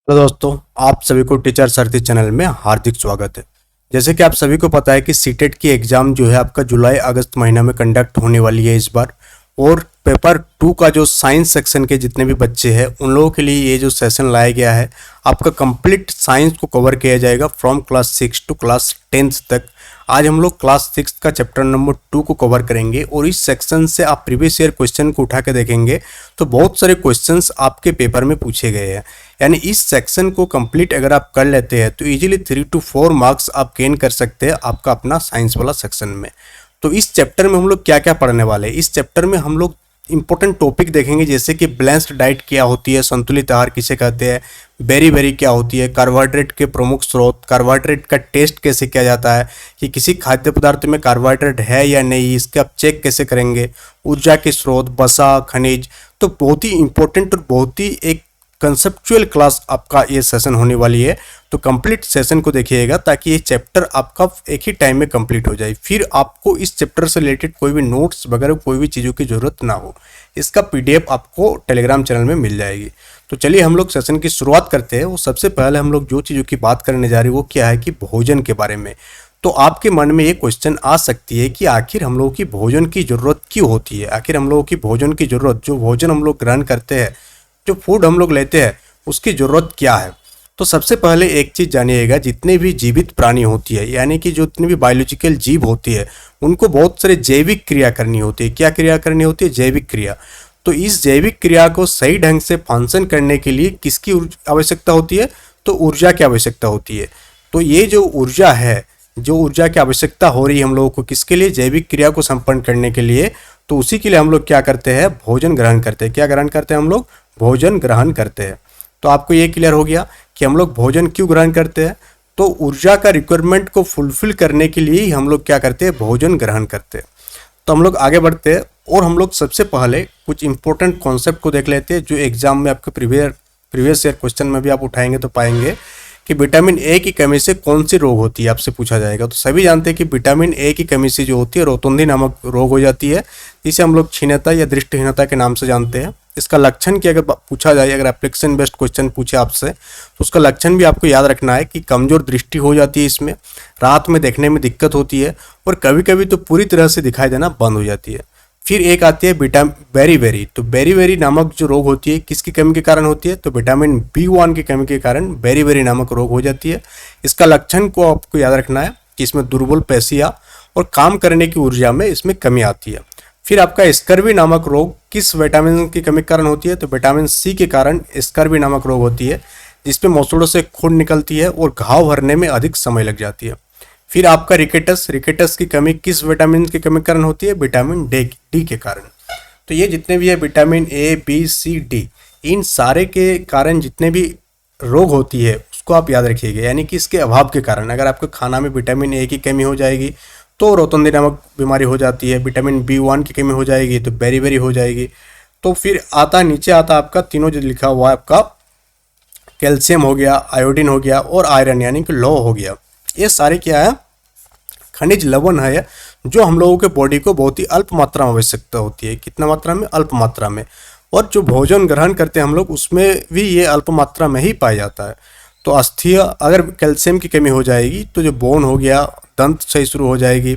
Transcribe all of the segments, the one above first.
Hello दोस्तों, आप सभी को टीचर सारथी चैनल में हार्दिक स्वागत है। जैसे कि आप सभी को पता है कि सीटेट की एग्ज़ाम जो है आपका जुलाई अगस्त महीना में कंडक्ट होने वाली है इस बार। और पेपर 2 का जो साइंस सेक्शन के जितने भी बच्चे हैं उन लोगों के लिए ये जो सेशन लाया गया है, आपका कंप्लीट साइंस को कवर किया जाएगा from class 6 to class 10th तक। आज हम लोग क्लास 6 का चैप्टर नंबर 2 को कवर करेंगे और इस सेक्शन से आप प्रीवियस ईयर क्वेश्चन को उठा के देखेंगे तो बहुत सारे क्वेश्चंस आपके पेपर में पूछे गए हैं। यानी इस सेक्शन को कंप्लीट अगर आप कर लेते हैं तो इजीली 3 to 4 मार्क्स आप गेन कर सकते हैं आपका अपना साइंस वाला सेक्शन में। तो इस चैप्टर में हम लोग क्या क्या पढ़ने वाले हैं, इस चैप्टर में हम लोग इंपॉर्टेंट टॉपिक देखेंगे जैसे कि बैलेंस्ड डाइट क्या होती है, संतुलित आहार किसे कहते हैं, बेरी बेरी क्या होती है, कार्बोहाइड्रेट के प्रमुख स्रोत, कार्बोहाइड्रेट का टेस्ट कैसे किया जाता है कि किसी खाद्य पदार्थ में कार्बोहाइड्रेट है या नहीं, इसके आप चेक कैसे करेंगे, ऊर्जा के स्रोत, वसा, खनिज। तो बहुत ही इंपॉर्टेंट और बहुत ही एक कंसेप्चुअल क्लास आपका ये सेशन होने वाली है। तो कंप्लीट सेशन को देखिएगा ताकि ये चैप्टर आपका एक ही टाइम में कंप्लीट हो जाए, फिर आपको इस चैप्टर से रिलेटेड कोई भी नोट्स वगैरह कोई भी चीज़ों की ज़रूरत ना हो। इसका पीडीएफ आपको टेलीग्राम चैनल में मिल जाएगी। तो चलिए हम लोग सेशन की शुरुआत करते हैं। वो सबसे पहले हम लोग जो चीज़ों की बात करने जा रहे हैं वो क्या है कि भोजन के बारे में। तो आपके मन में ये क्वेश्चन आ सकती है कि आखिर हम लोगों की भोजन की ज़रूरत क्यों होती है, आखिर हम लोगों की भोजन की ज़रूरत, जो भोजन हम लोग ग्रहण करते हैं, जो फूड हम लोग लेते हैं, उसकी ज़रूरत क्या है। तो सबसे पहले एक चीज़ जानिएगा, जितने भी जीवित प्राणी होती है यानी कि जो जितनी भी बायोलॉजिकल जीव होती है उनको बहुत सारे जैविक क्रिया करनी होती है। क्या क्रिया करनी होती है? जैविक क्रिया। तो इस जैविक क्रिया को सही ढंग से फंक्शन करने के लिए किसकी आवश्यकता होती है? तो ऊर्जा की आवश्यकता होती है। तो ये जो ऊर्जा है, जो ऊर्जा की आवश्यकता हो रही है हम लोगों को किसके लिए? जैविक क्रिया को संपन्न करने के लिए। तो उसी के लिए हम लोग क्या करते हैं? भोजन ग्रहण करते हैं। क्या ग्रहण करते हैं हम लोग? भोजन ग्रहण करते हैं। तो आपको ये क्लियर हो गया कि हम लोग भोजन क्यों ग्रहण करते हैं। तो ऊर्जा का रिक्वायरमेंट को फुलफिल करने के लिए ही हम लोग क्या करते हैं? भोजन ग्रहण करते हैं। तो हम लोग आगे बढ़ते हैं और हम लोग सबसे पहले कुछ इंपॉर्टेंट कॉन्सेप्ट को देख लेते हैं जो एग्जाम में आपके प्रीवियस ईयर क्वेश्चन में भी आप उठाएंगे तो पाएंगे कि विटामिन ए की कमी से कौन सी रोग होती है, आपसे पूछा जाएगा। तो सभी जानते हैं कि विटामिन ए की कमी से जो होती है रोतुंदी नामक रोग हो जाती है, जिसे हम लोग क्षीणता या दृष्टिहीनता के नाम से जानते हैं। इसका लक्षण की अगर पूछा जाए, अगर एप्लीकेशन बेस्ड क्वेश्चन पूछे आपसे तो उसका लक्षण भी आपको याद रखना है कि कमजोर दृष्टि हो जाती है, इसमें रात में देखने में दिक्कत होती है और कभी कभी तो पूरी तरह से दिखाई देना बंद हो जाती है। फिर एक आती है बेरी बेरी। तो बेरी बेरी नामक जो रोग होती है किसकी कमी के कारण होती है? तो विटामिन B1 की कमी के कारण बेरी बेरी नामक रोग हो जाती है। इसका लक्षण को आपको याद रखना है कि इसमें दुर्बल पेशियां और काम करने की ऊर्जा में इसमें कमी आती है। फिर आपका स्कर्वी नामक रोग किस विटामिन की कमी के कारण होती है? तो विटामिन C के कारण स्कर्वी नामक रोग होती है, जिसमें मसूड़ों से खून निकलती है और घाव भरने में अधिक समय लग जाती है। फिर आपका रिकेटस की कमी किस विटामिन की कमी के कारण होती है? विटामिन डी के कारण। तो ये जितने भी है vitamin A, B, C, D, इन सारे के कारण जितने भी रोग होती है उसको आप याद रखिएगा। यानी कि इसके अभाव के कारण अगर आपके खाना में विटामिन ए की कमी हो जाएगी तो रोतुंदी नामक बीमारी हो जाती है, विटामिन B1 की कमी हो जाएगी तो बेरी बेरी हो जाएगी। तो फिर आता नीचे आता आपका तीनों जो लिखा हुआ है आपका कैल्शियम हो गया, आयोडीन हो गया और आयरन यानी कि लौह हो गया। ये सारे क्या है? खनिज लवण है जो हम लोगों के बॉडी को बहुत ही अल्प मात्रा में आवश्यकता होती है। कितना मात्रा में? अल्प मात्रा में। और जो भोजन ग्रहण करते हैं हम लोग उसमें भी ये अल्प मात्रा में ही पाया जाता है। तो अस्थिया अगर कैल्शियम की कमी हो जाएगी तो जो बोन हो गया, दंत क्षय शुरू हो जाएगी,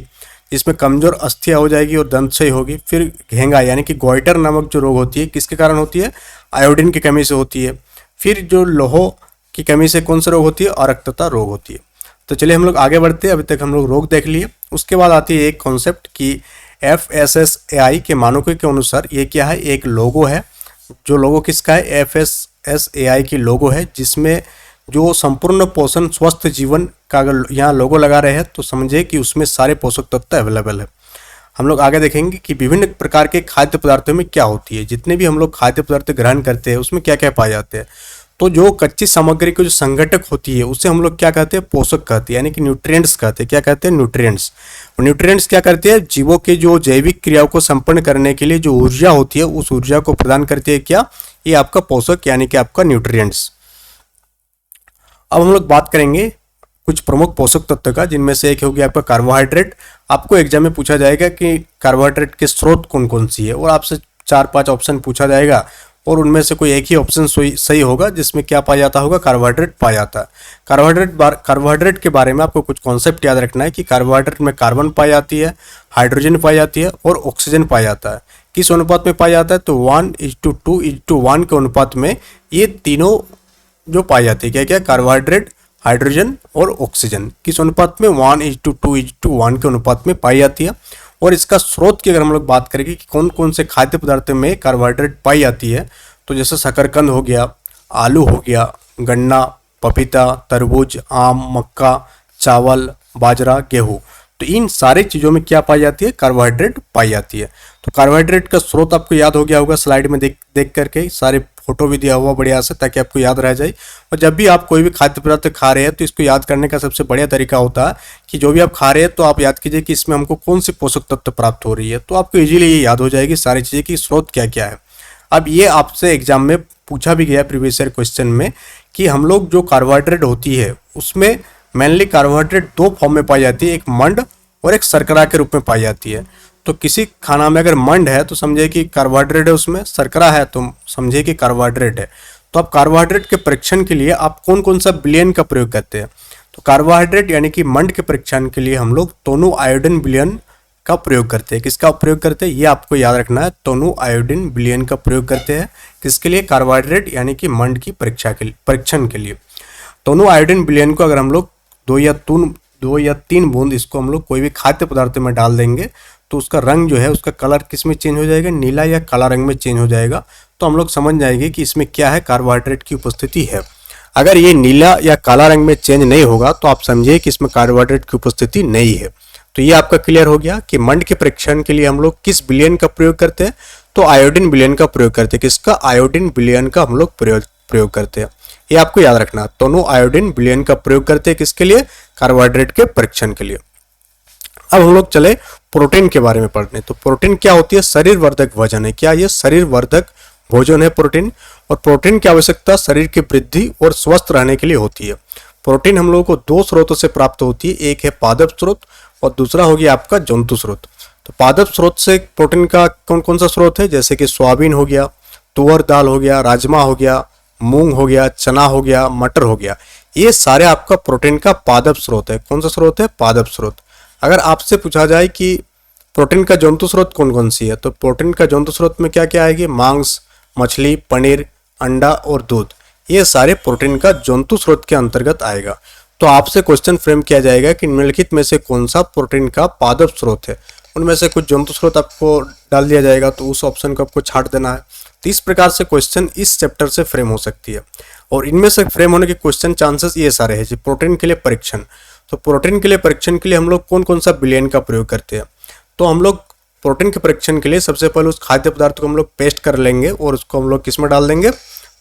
इसमें कमजोर अस्थिया हो जाएगी और दंत क्षय होगी। फिर घेंगा यानी कि गोइटर नामक जो रोग होती है किसके कारण होती है? आयोडीन की कमी से होती है। फिर जो लोह की कमी से कौन सा रोग होती है? अरक्तता रोग होती है। तो चलिए हम लोग आगे बढ़ते हैं। अभी तक हम लोग रोग देख लिए। उसके बाद आती है एक कॉन्सेप्ट कि FSSAI के मानकों के अनुसार ये क्या है? एक लोगो है। जो लोगो किसका है? FSSAI की लोगो है, जिसमें जो संपूर्ण पोषण स्वस्थ जीवन का अगर यहाँ लोगो लगा रहे हैं तो समझे कि उसमें सारे पोषक तत्व अवेलेबल है। हम लोग आगे देखेंगे कि विभिन्न प्रकार के खाद्य पदार्थों में क्या होती है। जितने भी हम लोग खाद्य पदार्थ ग्रहण करते हैं उसमें क्या क्या पाए जाते हैं। तो जो कच्ची सामग्री की जो संघटक होती है उसे हम लोग क्या कहते हैं? पोषक कहते हैं, यानी कि न्यूट्रिएंट्स कहते हैं। क्या कहते हैं? न्यूट्रिएंट्स। और न्यूट्रिएंट्स क्या करते हैं? जीवों के जो जैविक क्रियाओं को संपन्न करने के लिए जो ऊर्जा होती है उस ऊर्जा को प्रदान करती है। क्या? ये आपका पोषक यानी कि आपका न्यूट्रिएंट्स। अब हम लोग बात करेंगे कुछ प्रमुख पोषक तत्व का, जिनमें से एक हो गया आपका कार्बोहाइड्रेट। आपको एग्जाम में पूछा जाएगा कि कार्बोहाइड्रेट के स्रोत कौन कौन सी है और आपसे 4-5 ऑप्शन पूछा जाएगा। और उनमें से कोई एक ही ऑप्शन सही होगा जिसमें क्या पाया जाता होगा, कार्बोहाइड्रेट पाया जाता है। कार्बोहाइड्रेट के बारे में आपको कुछ कॉन्सेप्ट याद रखना है कि कार्बोहाइड्रेट में कार्बन पाई जाती है, हाइड्रोजन पाई जाती है और ऑक्सीजन पाया जाता है। किस अनुपात में पाया जाता है, तो 1:2:1 के अनुपात में ये तीनों जो पाई जाती है, क्या क्या, कार्बोहाइड्रेट, हाइड्रोजन और ऑक्सीजन किस अनुपात में, 1:2:1 के अनुपात में पाई जाती है। और इसका स्रोत की अगर हम लोग बात करेंगे कि कौन कौन से खाद्य पदार्थ में कार्बोहाइड्रेट पाई जाती है, तो जैसे शकरकंद हो गया, आलू हो गया, गन्ना, पपीता, तरबूज, आम, मक्का, चावल, बाजरा, गेहूँ, तो इन सारी चीज़ों में क्या पाई जाती है, कार्बोहाइड्रेट पाई जाती है। तो कार्बोहाइड्रेट का स्रोत आपको याद हो गया होगा, स्लाइड में देख करके सारे फोटो भी दिया हुआ बढ़िया से, ताकि आपको याद रह जाए। और जब भी आप कोई भी खाद्य पदार्थ खा रहे हैं तो इसको याद करने का सबसे बढ़िया तरीका होता है कि जो भी आप खा रहे हैं तो आप याद कीजिए कि इसमें हमको कौन सी पोषक तत्व प्राप्त हो रही है, तो आपको इजीली ये याद हो जाएगी सारी चीज़ें कि स्रोत क्या क्या है। अब ये आपसे एग्जाम में पूछा भी गया प्रीवियस ईयर क्वेश्चन में कि हम लोग जो कार्बोहाइड्रेट होती है उसमें मेनली कार्बोहाइड्रेट दो फॉर्म में पाई जाती है, एक मंड और एक शर्करा के रूप में पाई जाती है। तो किसी खाना में अगर मंड है तो समझिए कि कार्बोहाइड्रेट है, उसमें शर्करा है तो समझिए कि कार्बोहाइड्रेट है। तो अब कार्बोहाइड्रेट के परीक्षण के लिए आप कौन कौन सा विलयन का प्रयोग करते हैं, तो कार्बोहाइड्रेट यानी कि मंड के परीक्षण के लिए हम लोग टोनू आयोडीन विलयन का प्रयोग करते हैं। किसका प्रयोग करते हैं, ये आपको याद रखना है, टोनू आयोडीन विलयन का प्रयोग करते हैं। किसके लिए, कार्बोहाइड्रेट यानी कि मंड की परीक्षण के लिए। टोनू आयोडीन विलयन को अगर हम लोग 2 या 3 बूंद इसको हम लोग कोई भी खाद्य पदार्थ में डाल देंगे तो उसका रंग जो है, उसका कलर किस में चेंज हो जाएगा, नीला या काला रंग में चेंज हो जाएगा। तो हम लोग समझ जाएंगे कि इसमें क्या है, कार्बोहाइड्रेट की उपस्थिति है। अगर ये नीला या काला रंग में चेंज नहीं होगा तो आप समझिए कि इसमें कार्बोहाइड्रेट की उपस्थिति नहीं है। तो ये आपका क्लियर हो गया कि मंड के परीक्षण के लिए हम लोग किस विलयन का प्रयोग करते हैं, तो आयोडीन विलयन का प्रयोग करते हैं। किसका, आयोडीन विलयन का हम लोग प्रयोग करते हैं। ये आपको याद रखना, दोनों आयोडीन विलयन का प्रयोग करते हैं किसके लिए, कार्बोहाइड्रेट के परीक्षण के लिए। अब हम लोग चले प्रोटीन के बारे में पढ़ने। तो प्रोटीन क्या होती है, शरीर वर्धक भोजन है। क्या ये शरीर वर्धक भोजन है प्रोटीन। और प्रोटीन की आवश्यकता शरीर की वृद्धि और स्वस्थ रहने के लिए होती है। प्रोटीन हम लोगों को 2 स्रोतों से प्राप्त होती है, एक है पादप स्रोत और दूसरा हो गया आपका जंतु स्रोत। तो पादप स्रोत से प्रोटीन का कौन कौन सा स्रोत है, जैसे कि सोयाबीन हो गया, तुअर दाल हो गया, राजमा हो गया, मूंग हो गया, चना हो गया, मटर हो गया, ये सारे आपका प्रोटीन का पादप स्रोत है। कौन सा स्रोत है, पादप स्रोत। अगर आपसे पूछा जाए कि प्रोटीन का जंतु स्रोत कौन कौन सी है, तो प्रोटीन का जंतु स्रोत में क्या क्या आएगी, मांस, मछली, पनीर, अंडा और दूध, ये सारे प्रोटीन का जंतु स्रोत के अंतर्गत आएगा। तो आपसे क्वेश्चन फ्रेम किया जाएगा कि निम्नलिखित में से कौन सा प्रोटीन का पादप स्रोत है। उनमें से कुछ जंतु स्रोत आपको डाल दिया जाएगा, तो उस ऑप्शन को आपको छांट देना है। तो इस प्रकार से क्वेश्चन इस चैप्टर से फ्रेम हो सकती है। और इनमें से फ्रेम होने के क्वेश्चन चांसेस ये सारे हैं जी। प्रोटीन के लिए परीक्षण, तो प्रोटीन के लिए परीक्षण के लिए हम लोग कौन कौन सा विलयन का प्रयोग करते हैं, तो हम लोग प्रोटीन के परीक्षण के लिए सबसे पहले उस खाद्य पदार्थ को हम लोग पेस्ट कर लेंगे और उसको हम लोग किस में डाल देंगे,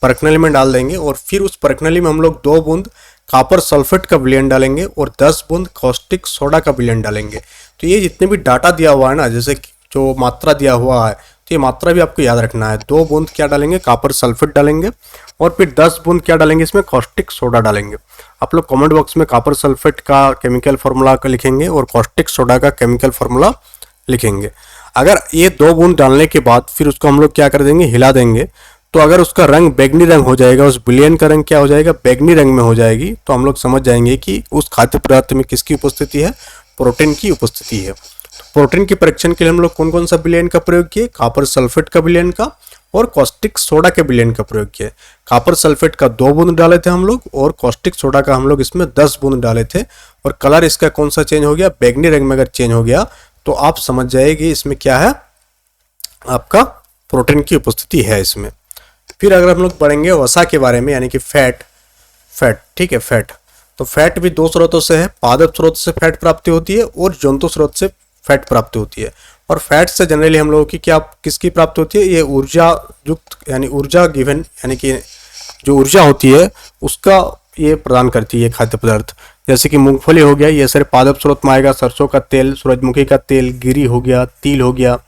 परखनली में डाल देंगे। और फिर उस परखनली में हम लोग 2 बूंद कॉपर सल्फेट का विलयन डालेंगे और 10 बूंद कॉस्टिक सोडा का विलयन डालेंगे। तो ये जितने भी डाटा दिया हुआ है ना, जैसे जो मात्रा दिया हुआ है, तो ये मात्रा भी आपको याद रखना है। 2 बूंद क्या डालेंगे, कॉपर सल्फेट डालेंगे और फिर 10 बूंद क्या डालेंगे, इसमें कॉस्टिक सोडा डालेंगे। आप लोग कमेंट बॉक्स में कॉपर सल्फेट का केमिकल फार्मूला का लिखेंगे और कॉस्टिक सोडा का केमिकल फार्मूला लिखेंगे। अगर ये 2 बूंद डालने के बाद फिर उसको हम लोग क्या कर देंगे, हिला देंगे। तो अगर उसका रंग बैगनी रंग हो जाएगा, उस विलयन का रंग क्या हो जाएगा, बैगनी रंग में हो जाएगी, तो हम लोग समझ जाएंगे कि उस खाद्य पदार्थ में किसकी उपस्थिति है, प्रोटीन की उपस्थिति है। तो प्रोटीन के परीक्षण के लिए हम लोग कौन कौन सा विलयन का प्रयोग किए, कॉपर सल्फेट का विलयन का और कॉस्टिक सोडा के विलयन का प्रयोग किया। कॉपर सल्फेट का 2 बूंद डाले थे हम लोग और कॉस्टिक सोडा का हम लोग इसमें 10 बूंद डाले थे। और कलर इसका कौन सा चेंज हो गया, बैगनी रंग में अगर चेंज हो गया तो आप समझ जाएगी इसमें क्या है, आपका प्रोटीन की उपस्थिति है इसमें। फिर अगर हम लोग पढ़ेंगे वसा के बारे में, यानी कि फैट, ठीक है, फैट। तो फैट भी 2 स्रोतों से है, पादप स्रोत से फैट प्राप्ति होती है और जंतु स्रोत से फैट प्राप्ति होती है। और फैट से जनरली हम लोगों की क्या किसकी प्राप्ति होती है, ये ऊर्जा युक्त, यानी ऊर्जा गिवन, यानी कि जो ऊर्जा होती है उसका ये प्रदान करती है खाद्य पदार्थ। जैसे कि मूंगफली हो गया, ये सारे पादप स्रोत में आएगा। सरसों का तेल, सूरजमुखी का तेल, गिरी हो गया, तिल हो गया,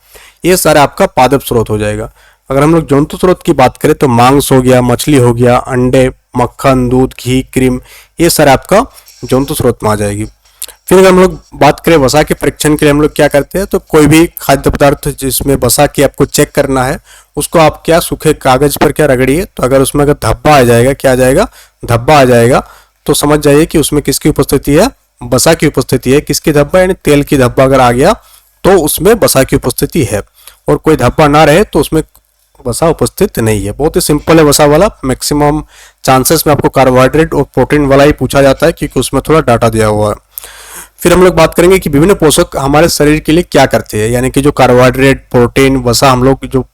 ये सारा आपका पादप स्रोत हो जाएगा। अगर हम लोग जंतु स्रोत की बात करें तो मांस हो गया, मछली हो गया, अंडे, मक्खन, दूध, घी, क्रीम, ये सारा आपका जंतु स्रोत में आ जाएगी। फिर अगर हम लोग बात करें वसा के परीक्षण के लिए हम लोग क्या करते हैं, तो कोई भी खाद्य पदार्थ जिसमें वसा की आपको चेक करना है उसको आप क्या सूखे कागज पर क्या रगड़िए, तो अगर उसमें अगर धब्बा आ जाएगा, क्या आ जाएगा, धब्बा आ जाएगा, तो समझ जाइए कि उसमें किसकी उपस्थिति है, वसा की उपस्थिति है। किसकी धब्बा, यानी तेल की धब्बा अगर आ गया तो उसमें वसा की उपस्थिति है, और कोई धब्बा ना रहे तो उसमें वसा उपस्थित नहीं है। बहुत ही सिंपल है वसा वाला। मैक्सिमम चांसेस में आपको कार्बोहाइड्रेट और प्रोटीन वाला ही पूछा जाता है क्योंकि उसमें थोड़ा डाटा दिया हुआ है। फिर हम लोग बात करेंगे कि विभिन्न पोषक हमारे शरीर के लिए क्या करते हैं, यानी कि जो कार्बोहाइड्रेट, प्रोटीन, वसा हम लोग जो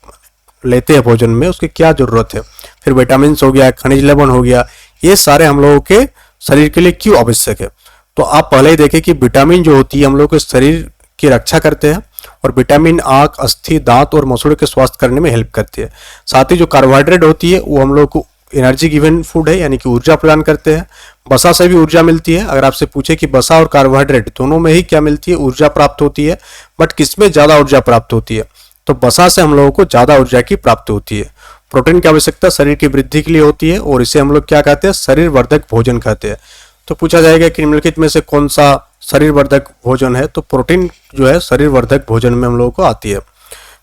लेते हैं भोजन में उसकी क्या जरूरत है। फिर विटामिन हो गया, खनिज लवण हो गया, ये सारे हम लोगों के शरीर के लिए क्यों आवश्यक है। तो आप पहले ही देखें कि विटामिन जो होती है हम लोग के शरीर की रक्षा करते हैं, और विटामिन आंख, अस्थि, दांत और मसूड़े के स्वास्थ्य करने में हेल्प करती है। साथ ही जो कार्बोहाइड्रेट होती है वो हम लोग को एनर्जी गिवन फूड है, यानी कि ऊर्जा प्रदान करते हैं। वसा से भी ऊर्जा मिलती है। अगर आपसे पूछे कि वसा और कार्बोहाइड्रेट दोनों में ही क्या मिलती है, ऊर्जा प्राप्त होती है, बट किसमें ज्यादा ऊर्जा प्राप्त होती है, तो वसा से हम लोगों को ज्यादा ऊर्जा की प्राप्ति होती है। प्रोटीन की आवश्यकता शरीर की वृद्धि के लिए होती है, और इसे हम लोग क्या कहते हैं, शरीर वर्धक भोजन कहते हैं। तो पूछा जाएगा कि निम्नलिखित में से कौन सा शरीर वर्धक भोजन है, तो प्रोटीन जो है शरीर वर्धक भोजन में हम लोगों को आती है।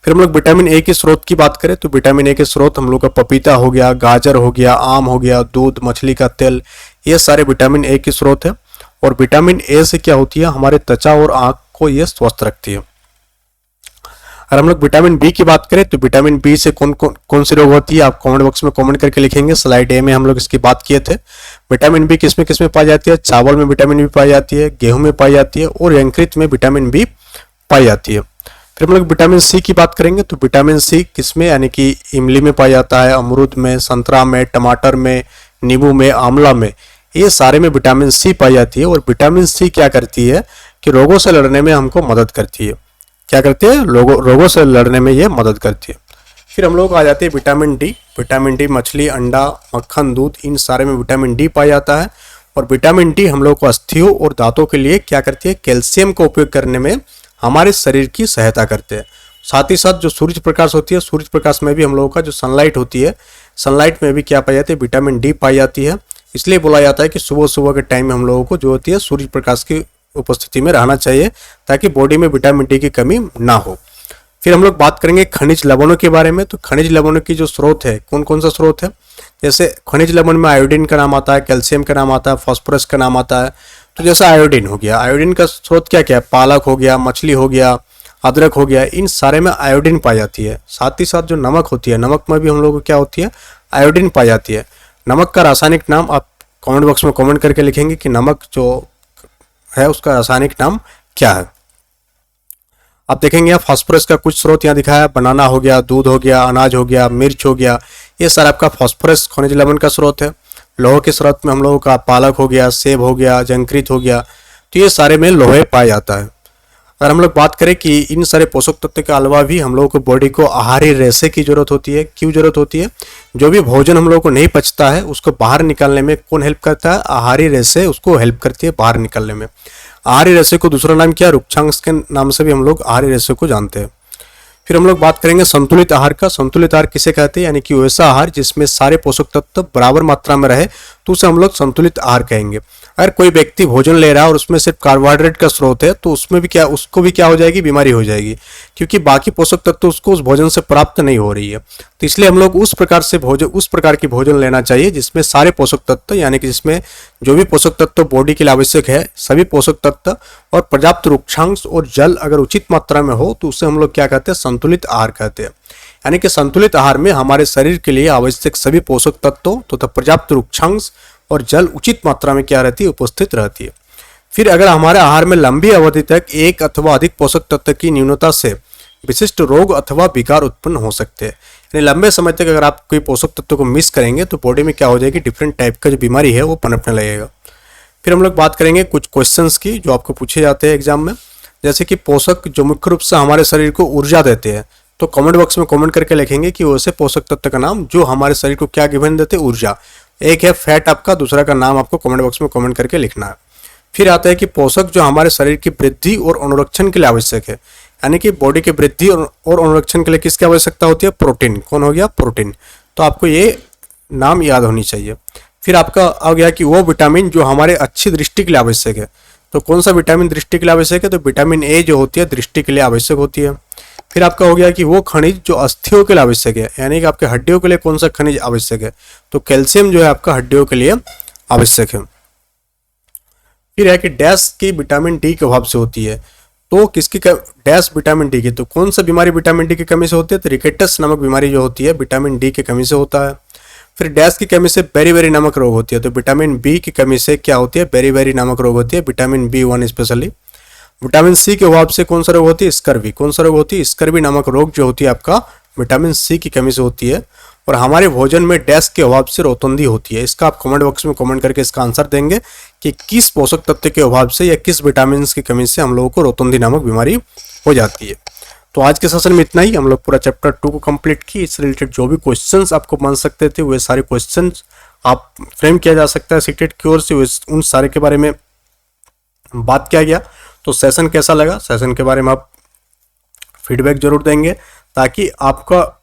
फिर हम लोग विटामिन ए के स्रोत की बात करें तो विटामिन ए के स्रोत हम लोग का पपीता हो गया, गाजर हो गया, आम हो गया, दूध, मछली का तेल, ये सारे विटामिन ए के स्रोत है। और विटामिन ए से क्या होती है, हमारे त्वचा और आंख को ये स्वस्थ रखती है। अगर हम लोग विटामिन बी की बात करें तो विटामिन बी से कौन सी रोग होती है, आप कमेंट बॉक्स में कमेंट करके लिखेंगे। स्लाइड ए में हम लोग इसकी बात किए थे। विटामिन बी किस में पाई जाती है, चावल में विटामिन बी पाई जाती है, गेहूं में पाई जाती है, और यकृत में विटामिन बी पाई जाती है। फिर हम लोग विटामिन सी की बात करेंगे तो विटामिन सी किसमें, यानी कि इमली में पाया जाता है, अमरूद में, संतरा में, टमाटर में, नींबू में, आंवला में, ये सारे में विटामिन सी पाई जाती है। और विटामिन सी क्या करती है कि रोगों से लड़ने में हमको मदद करती है। क्या करती है, रोगों से लड़ने में ये मदद करती है। फिर हम लोग आ जाते हैं विटामिन डी। विटामिन डी मछली, अंडा, मक्खन, दूध, इन सारे में विटामिन डी पाया जाता है। और विटामिन डी हम लोग को अस्थियों और दांतों के लिए क्या करती है, कैल्शियम का उपयोग करने में हमारे शरीर की सहायता करते हैं। साथ ही साथ जो सूर्य प्रकाश होती है, सूर्य प्रकाश में भी हम लोगों का जो सनलाइट होती है, सनलाइट में भी क्या पाई जाती है, विटामिन डी पाई जाती है। इसलिए बोला जाता है कि सुबह सुबह के टाइम में हम लोगों को जो होती है सूर्य प्रकाश की उपस्थिति में रहना चाहिए ताकि बॉडी में विटामिन डी की कमी ना हो। फिर हम लोग बात करेंगे खनिज लवणों के बारे में। तो खनिज लवणों की जो स्रोत है, कौन कौन सा स्रोत है, जैसे खनिज लवण में आयोडीन का नाम आता है, कैल्शियम का नाम आता है, फास्फोरस का नाम आता है। तो जैसे आयोडीन हो गया, आयोडीन का स्रोत क्या क्या है, पालक हो गया, मछली हो गया, अदरक हो गया, इन सारे में आयोडीन पाई जाती है। साथ ही साथ जो नमक होती है, नमक में भी हम लोग को क्या होती है, आयोडीन पाई जाती है। नमक का रासायनिक नाम आप कमेंट बॉक्स में कमेंट करके लिखेंगे कि नमक जो है उसका रासायनिक नाम क्या है। आप देखेंगे यहाँ फास्फोरस का कुछ स्रोत यहाँ दिखाया है, बनाना हो गया, दूध हो गया, अनाज हो गया, मिर्च हो गया, ये सारा आपका फास्फोरस खनिज लवण का स्रोत है। लोहे के स्रोत में हम लोगों का पालक हो गया, सेब हो गया, यकृत हो गया, तो ये सारे में लोहे पाया जाता है। अगर हम लोग बात करें कि इन सारे पोषक तत्व के अलावा भी हम लोगों को बॉडी को आहारी रेशे की जरूरत होती है। क्यों जरूरत होती है, जो भी भोजन हम लोगों को नहीं पचता है उसको बाहर निकालने में कौन हेल्प करता है, आहारी रेशे उसको हेल्प करती है बाहर निकालने में। आहारी रेशे को दूसरा नाम क्या है, रुक्षांश के नाम से भी हम लोग आहारी रेशे को जानते हैं। फिर हम लोग बात करेंगे संतुलित आहार का। संतुलित आहार किसे कहते हैं, यानी कि वैसा आहार जिसमें सारे पोषक तत्व बराबर मात्रा में रहे तो उसे हम लोग संतुलित आहार कहेंगे। अगर कोई व्यक्ति भोजन ले रहा है और उसमें सिर्फ कार्बोहाइड्रेट का स्रोत है तो उसको भी क्या हो जाएगी, बीमारी हो जाएगी, क्योंकि बाकी पोषक तत्व उसको उस भोजन से प्राप्त नहीं हो रही है। तो इसलिए हम लोग उस प्रकार की भोजन लेना चाहिए जिसमें सारे पोषक तत्व, यानी कि जिसमें जो भी पोषक तत्व बॉडी के लिए आवश्यक है, सभी पोषक तत्व और पर्याप्त रुक्षांश और जल अगर उचित मात्रा में हो तो उसे हम लोग क्या कहते हैं, संतुलित आहार कहते हैं। यानी कि संतुलित आहार में हमारे शरीर के लिए आवश्यक सभी पोषक तत्वों तथा पर्याप्त रुक्षांश और जल उचित मात्रा में क्या रहती है, उपस्थित रहती है। फिर अगर हमारे आहार में लंबी अवधि तक एक अथवा अधिक पोषक तत्व की न्यूनता से विशिष्ट रोग अथवा विकार उत्पन्न हो सकते हैं। यानी लंबे समय तक अगर आप कोई पोषक तत्व को मिस करेंगे तो बॉडी में क्या हो जाएगी, डिफरेंट टाइप का जो बीमारी है वो पनपने लगेगा। फिर हम लोग बात करेंगे कुछ क्वेश्चंस की जो आपको पूछे जाते हैं एग्जाम में, जैसे कि पोषक जो मुख्य रूप से हमारे शरीर को ऊर्जा देते हैं, तो कमेंट बॉक्स में कमेंट करके लिखेंगे कि वैसे पोषक तत्व का नाम जो हमारे शरीर को क्या गिवन देते हैं, ऊर्जा। एक है फैट आपका, दूसरा का नाम आपको कमेंट बॉक्स में कमेंट करके लिखना है। फिर आता है कि पोषक जो हमारे शरीर की वृद्धि और अनुरक्षण के लिए आवश्यक है, यानी कि बॉडी की वृद्धि और अनुरक्षण के लिए किसकी आवश्यकता होती है, प्रोटीन। कौन हो गया, प्रोटीन। तो आपको ये नाम याद होनी चाहिए। फिर आपका आ गया कि वो विटामिन जो हमारे अच्छी दृष्टि के लिए आवश्यक है। तो कौन सा विटामिन दृष्टि के लिए आवश्यक है? तो विटामिन ए जो होती है दृष्टि के लिए आवश्यक होती है। फिर आपका हो गया कि वो खनिज जो अस्थियों के लिए आवश्यक है, यानी कि आपके हड्डियों के लिए कौन सा खनिज आवश्यक है? तो कैल्शियम जो है आपका हड्डियों के लिए आवश्यक है। फिर है कि डैश की विटामिन डी के अभाव से होती है। तो किसकी डैश विटामिन डी की, तो कौन सा बीमारी विटामिन डी की कमी से होती है? तो रिकेटस नामक बीमारी जो होती है विटामिन डी की कमी से होता है। फिर डैश की कमी से बेरी नामक रोग होती है। तो विटामिन बी की कमी से क्या होती है? बेरी नामक रोग होती है, vitamin B1 specially. Vitamin C के अभाव से कौन सा रोग होती है? स्कर्वी। कौन सा रोग होती है? स्कर्वी नामक रोग जो होती है आपका विटामिन सी की कमी से होती है। और हमारे भोजन में डैश के अभाव से रोतंदी होती है। इसका आप कमेंट बॉक्स में कमेंट करके इसका आंसर देंगे कि किस पोषक तत्व के अभाव से या किस विटामिन की कमी से हम लोगों को रोतंदी नामक बीमारी हो जाती है। तो आज के सेशन में इतना ही। हम लोग पूरा चैप्टर 2 को कंप्लीट की। इससे रिलेटेड जो भी क्वेश्चंस आपको बन सकते थे वे सारे क्वेश्चंस आप फ्रेम किया जा सकता है सीटेट की ओर से, उन सारे के बारे में बात किया गया। तो सेशन कैसा लगा, सेशन के बारे में आप फीडबैक जरूर देंगे, ताकि आपका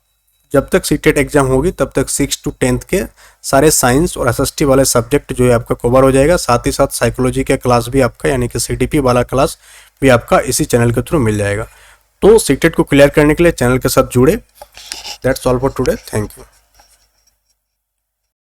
जब तक सीटेट एग्जाम होगी तब तक 6 to 10th के सारे साइंस और एसएसटी वाले सब्जेक्ट जो है आपका कवर हो जाएगा। साथ ही साथ साइकोलॉजी का क्लास भी आपका, यानी कि सीटीपी वाला क्लास भी आपका इसी चैनल के थ्रू मिल जाएगा। तो सीटेट को क्लियर करने के लिए चैनल के साथ जुड़े। That's all for today. Thank you.